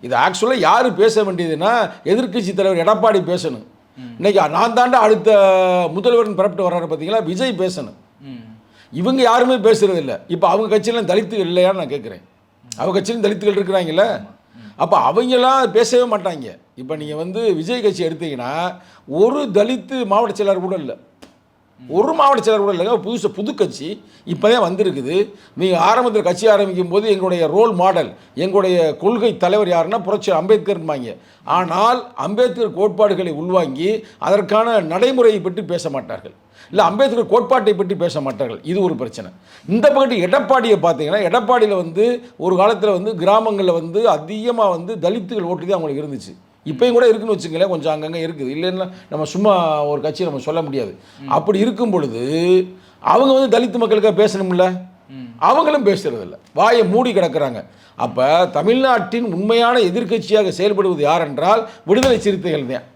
இது ஆக்சுவலாக யார் பேச வேண்டியதுன்னா எதிர்க்கட்சி தலைவர் எடப்பாடி பேசணும். இன்னைக்கு நான் தாண்டா அடுத்த முதல்வர்னு புறப்பட்டு வர்றாரு பார்த்தீங்களா, விஜய் பேசணும். இவங்க யாருமே பேசுறது இல்லை. இப்போ அவங்க கட்சியிலும் தலித்துகள் இல்லையான்னு நான் கேட்குறேன். அவங்க கட்சியிலும் தலித்துகள் இருக்கிறாங்கல்ல, அப்போ அவங்கெல்லாம் பேசவே மாட்டாங்க. இப்போ நீங்கள் வந்து விஜய் கட்சி எடுத்தீங்கன்னா ஒரு தலித்து மாவட்ட செயலாளர் கூட இல்லை, ஒரு மாவட்ட செயலர் கூட இல்லைங்க. புது கட்சி இப்போ தான் வந்திருக்குது. நீங்கள் ஆரம்பத்தில் கட்சி ஆரம்பிக்கும் போது எங்களுடைய ரோல் மாடல், எங்களுடைய கொள்கை தலைவர் யாருன்னா புரட்சி அம்பேத்கர்பாங்க. ஆனால் அம்பேத்கர் கோட்பாடுகளை உள்வாங்கி அதற்கான நடைமுறையை பற்றி பேச மாட்டார்கள், இல்லை அம்பேத்கர் கோட்பாட்டை பற்றி பேச மாட்டார்கள். இது ஒரு பிரச்சனை. இந்த பகுதி எடப்பாடியை பார்த்தீங்கன்னா, எடப்பாடியில் வந்து ஒரு காலத்தில் வந்து கிராமங்களில் வந்து அதிகமாக வந்து தலித்துகள் ஓட்டு தான் அவங்களுக்கு இருந்துச்சு. இப்போயும் கூட இருக்குன்னு வச்சுங்களேன், கொஞ்சம் அங்கங்கே இருக்குது. இல்லைன்னா நம்ம சும்மா ஒரு கட்சியை நம்ம சொல்ல முடியாது. அப்படி இருக்கும் பொழுது அவங்க வந்து தலித்து மக்களுக்காக பேசணும்ல, அவங்களும் பேசுறதில்லை, வாயை மூடி கிடக்கிறாங்க. அப்போ தமிழ்நாட்டின் உண்மையான எதிர்க்கட்சியாக செயல்படுவது யார் என்றால் விடுதலை சிறுத்தைகள் தான்.